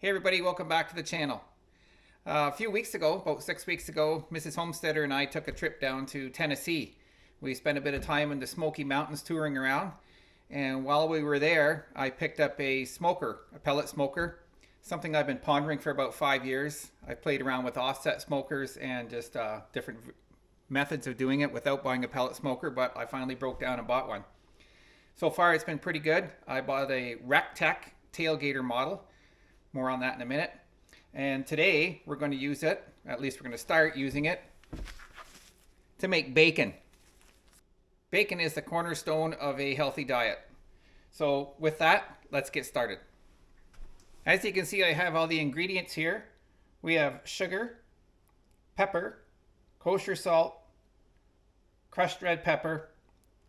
Hey everybody, welcome back to the channel. A few weeks ago, about 6 weeks ago, Mrs. Homesteader and I took a trip down to Tennessee. We spent a bit of time in the Smoky Mountains touring around, and while we were there, I picked up a smoker, a pellet smoker, something I've been pondering for about 5 years. I've played around with offset smokers and just different methods of doing it without buying a pellet smoker, but I finally broke down and bought one. So far it's been pretty good. I bought a Recteq Tailgater model. More on that in a minute. And today we're going to use it, at least we're going to start using it, to make bacon. Bacon is the cornerstone of a healthy diet. So with that, let's get started. As you can see, I have all the ingredients here. We have sugar, pepper, kosher salt, crushed red pepper,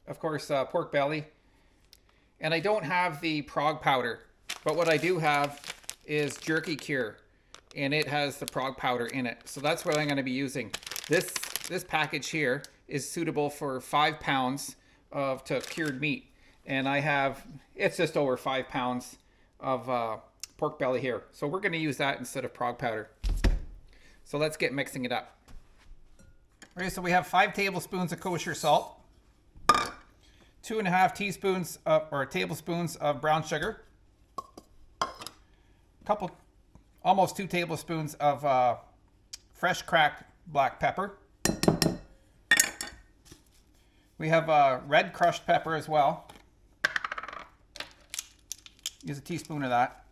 of course pork belly, and I don't have the prog powder, but what I do have is jerky cure, and it has the prog powder in it. So that's what I'm going to be using. This package here is suitable for 5 pounds of cured meat, and it's just over 5 pounds of pork belly here. So we're going to use that instead of prog powder. So let's get mixing it up. Okay, so we have 5 tablespoons of kosher salt, 2.5 teaspoons or tablespoons of brown sugar, almost 2 tablespoons of fresh cracked black pepper. We have red crushed pepper as well. Use a teaspoon of that.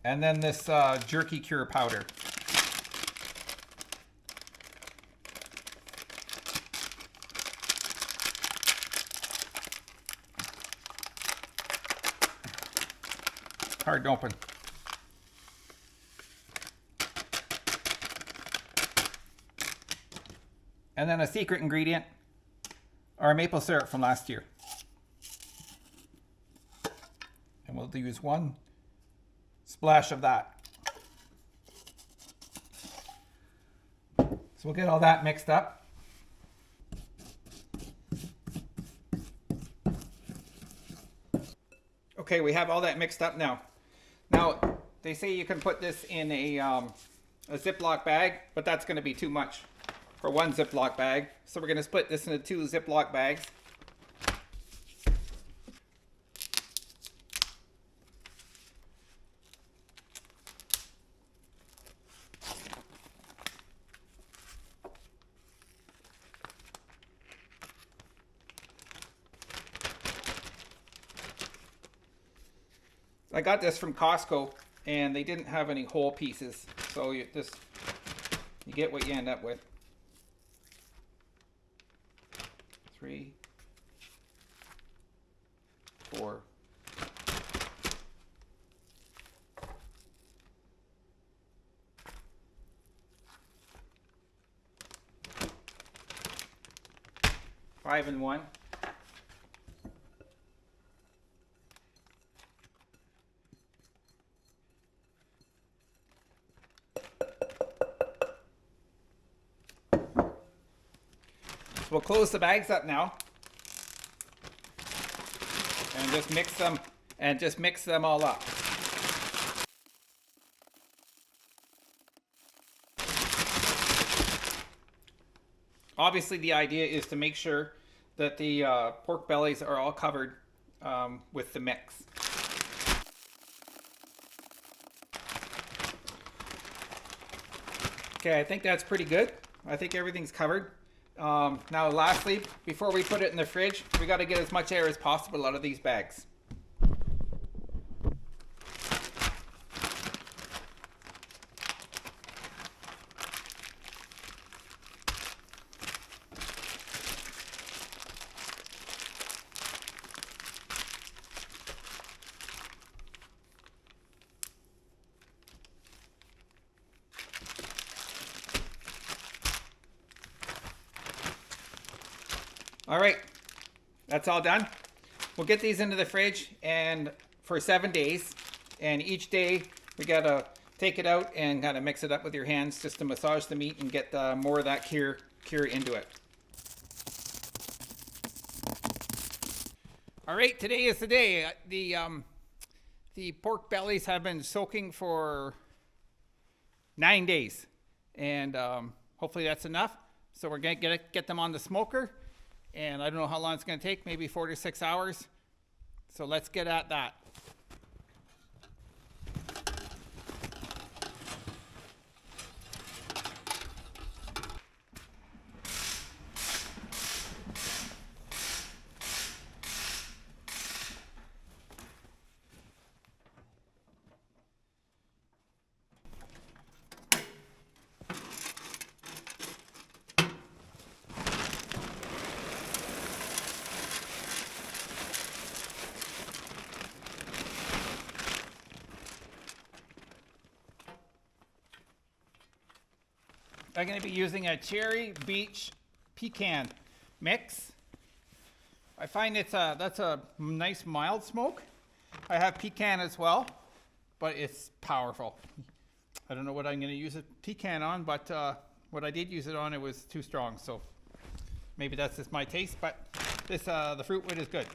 And then this jerky cure powder. Hard to open. And then a secret ingredient, our maple syrup from last year. And we'll use 1 splash of that. So we'll get all that mixed up. Okay, we have all that mixed up now. Now, they say you can put this in a Ziploc bag, but that's going to be too much for 1 Ziploc bag. So we're going to split this into 2 Ziploc bags. I got this from Costco, and they didn't have any whole pieces, so you get what you end up with. 3, 4. Five and 1. We'll close the bags up now and just mix them all up. Obviously the idea is to make sure that the pork bellies are all covered with the mix. Okay, I think that's pretty good. I think everything's covered. Now lastly, before we put it in the fridge, we got to get as much air as possible out of these bags. All right, that's all done. We'll get these into the fridge and for 7 days, and each day we gotta take it out and kind of mix it up with your hands just to massage the meat and get more of that cure into it. All right, today is the day. The pork bellies have been soaking for 9 days, and hopefully that's enough. So we're gonna get them on the smoker, and I don't know how long it's gonna take, maybe 4 to 6 hours. So let's get at that. I'm going to be using a cherry beach pecan mix. I find that's a nice mild smoke. I have pecan as well, but it's powerful. I don't know what I'm going to use a pecan on, but what I did use it on, it was too strong. So maybe that's just my taste, but this the fruit wood is good.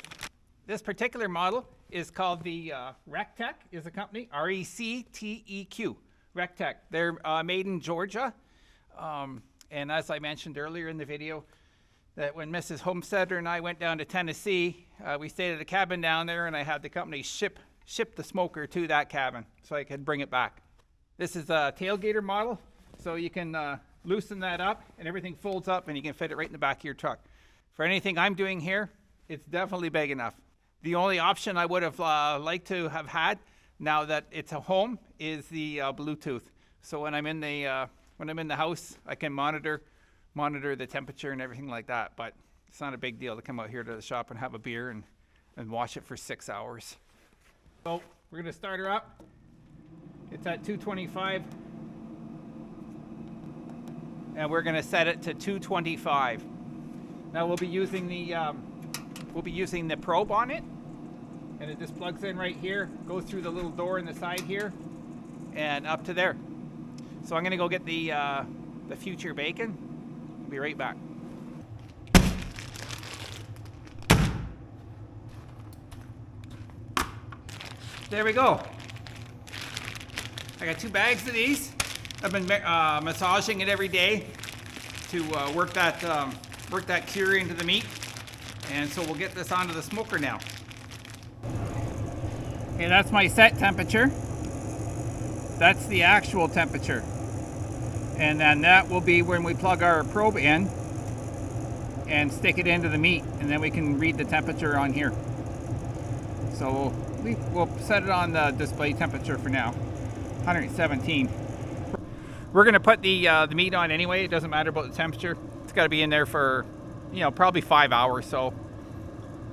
This particular model is called the Recteq, is the company, R-E-C-T-E-Q, Recteq. They're made in Georgia. And as I mentioned earlier in the video, that when Mrs. Homesteader and I went down to Tennessee, we stayed at a cabin down there, and I had the company ship the smoker to that cabin so I could bring it back. This is a Tailgater model, so you can loosen that up and everything folds up and you can fit it right in the back of your truck. For anything I'm doing here, it's definitely big enough. The only option I would have liked to have had, now that it's a home, is the Bluetooth. So when I'm in the house, I can monitor the temperature and everything like that, but it's not a big deal to come out here to the shop and have a beer and watch it for 6 hours. So we're gonna start her up. It's at 225, and we're gonna set it to 225. Now we'll be using the probe on it, and it just plugs in right here, goes through the little door in the side here, and up to there. So I'm gonna go get the future bacon. I'll be right back. There we go. I got 2 bags of these. I've been massaging it every day to work that cure into the meat. And so we'll get this onto the smoker now. Okay, that's my set temperature. That's the actual temperature. And then that will be when we plug our probe in and stick it into the meat, and then we can read the temperature on here. So we'll set it on the display temperature for now, 117. We're gonna put the meat on anyway. It doesn't matter about the temperature. It's gotta be in there for, probably 5 hours. So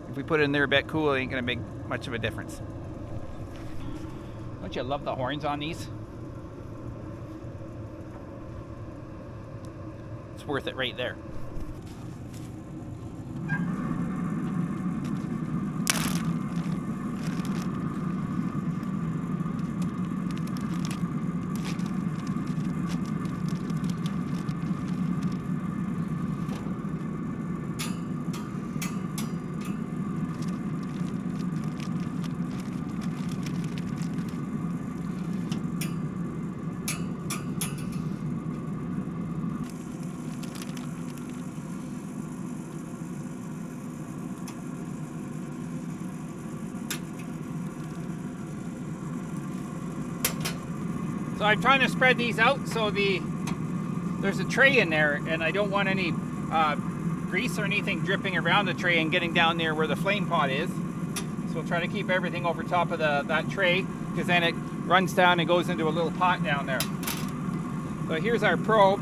if we put it in there a bit cool, it ain't gonna make much of a difference. Don't you love the horns on these? It's worth it right there. So I'm trying to spread these out so there's a tray in there, and I don't want any grease or anything dripping around the tray and getting down there where the flame pot is. So we'll try to keep everything over top of that tray, because then it runs down and goes into a little pot down there. So here's our probe.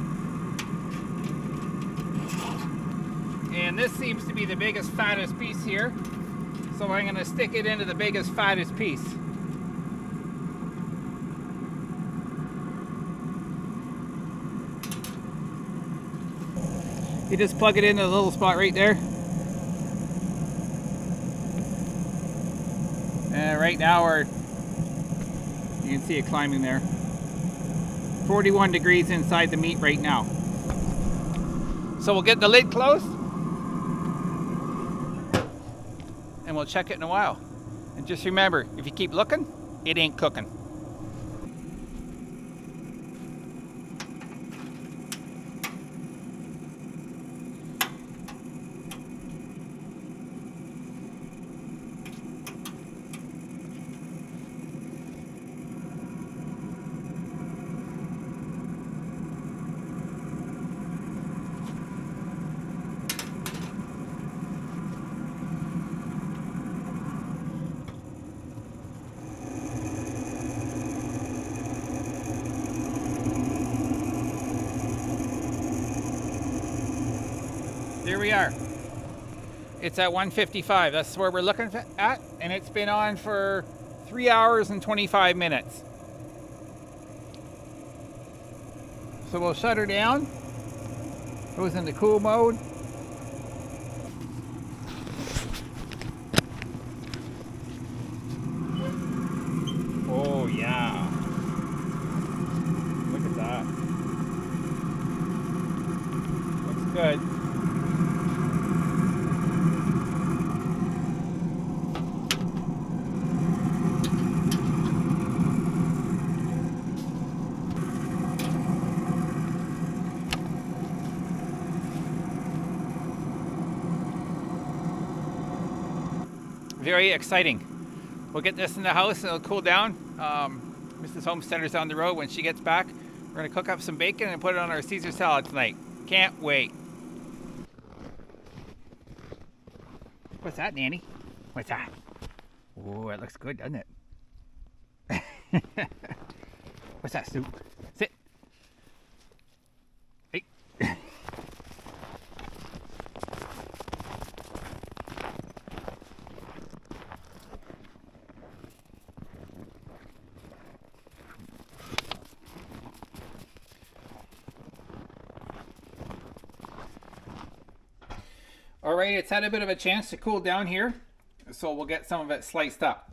And this seems to be the biggest, fattest piece here. So I'm going to stick it into the biggest, fattest piece. You just plug it into the little spot right there. And right now you can see it climbing there. 41 degrees inside the meat right now. So we'll get the lid closed. And and we'll check it in a while. And just remember, if you keep looking, it ain't cooking. There we are. It's at 1:55. That's where we're looking at, and it's been on for 3 hours and 25 minutes. So we'll shut her down. Goes into cool mode. Oh yeah. Look at that. Looks good. Very exciting. We'll get this in the house and it'll cool down. Mrs. Homesteader's down the road. When she gets back, we're gonna cook up some bacon and put it on our Caesar salad tonight. Can't wait. What's that, Nanny? What's that? Oh, it looks good, doesn't it? What's that, Snoop? Sit. Hey. All right, it's had a bit of a chance to cool down here, so we'll get some of it sliced up.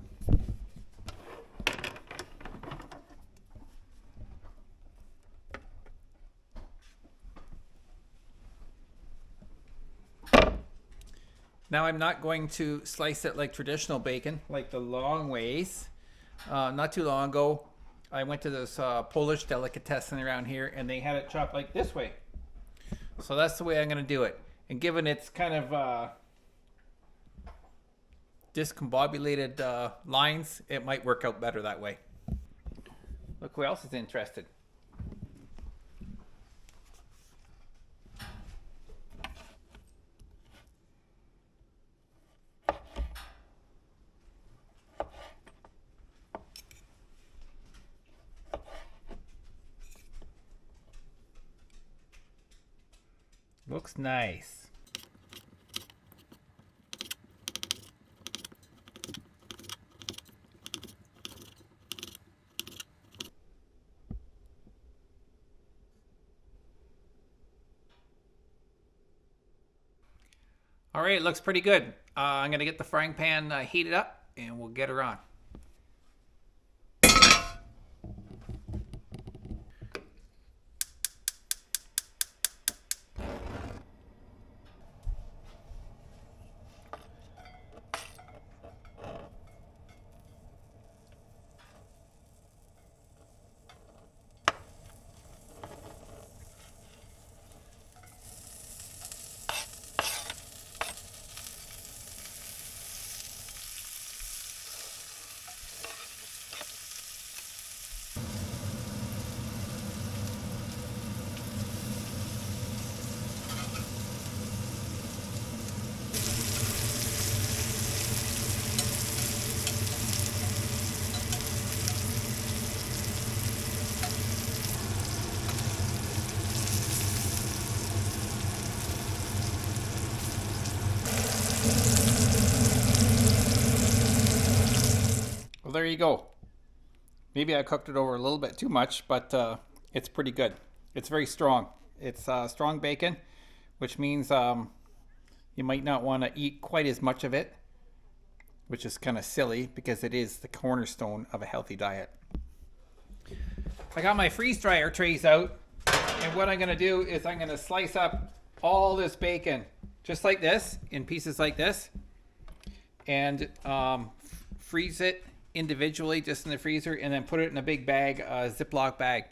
Now I'm not going to slice it like traditional bacon, like the long ways. Not too long ago, I went to this Polish delicatessen around here, and they had it chopped like this way. So that's the way I'm going to do it. And given its kind of discombobulated lines, it might work out better that way. Look who else is interested. Looks nice. All right, it looks pretty good. I'm gonna get the frying pan heated up and we'll get her on. Well, there you go. Maybe I cooked it over a little bit too much, but it's pretty good. It's very strong. It's strong bacon, which means you might not want to eat quite as much of it, which is kind of silly because it is the cornerstone of a healthy diet. I got my freeze dryer trays out, and what I'm going to do is I'm going to slice up all this bacon just like this, in pieces like this. and freeze it individually just in the freezer, and then put it in a big bag, a Ziploc bag.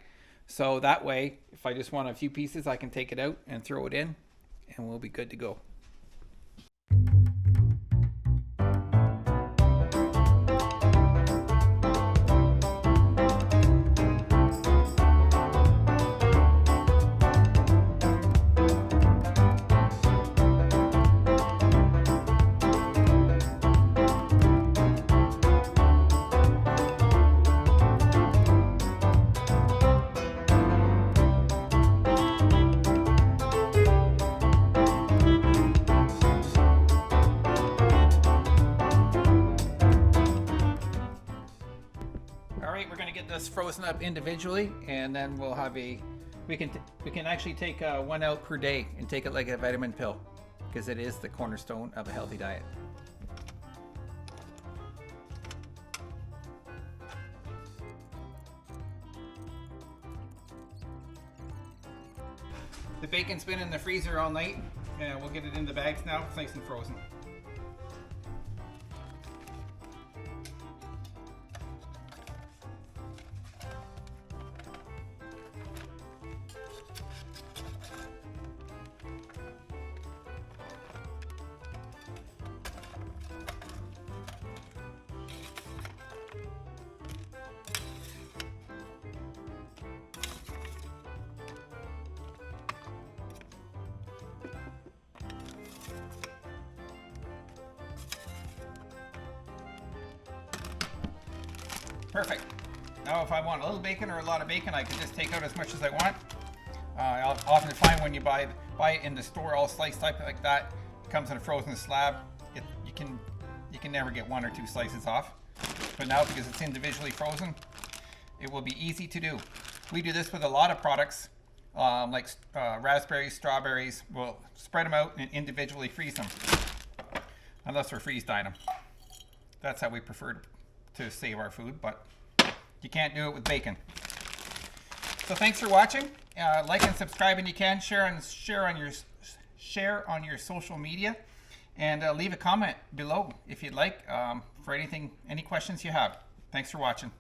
So that way, if I just want a few pieces, I can take it out and throw it in, and we'll be good to go. We're going to get this frozen up individually, and then we'll have we can actually take one out per day and take it like a vitamin pill, because it is the cornerstone of a healthy diet. The bacon's been in the freezer all night, and we'll get it in the bags now. It's nice and frozen. Perfect. Now if I want a little bacon or a lot of bacon, I can just take out as much as I want. I'll often find when you buy it in the store all sliced up like that, it comes in a frozen slab. You can never get one or two slices off. But now, because it's individually frozen, it will be easy to do. We do this with a lot of products, like raspberries, strawberries. We'll spread them out and individually freeze them, unless we're freeze dyeing them. That's how we prefer to save our food, but you can't do it with bacon. So thanks for watching. Like and subscribe, and you can share on your social media, and leave a comment below if you'd like, for any questions you have. Thanks for watching.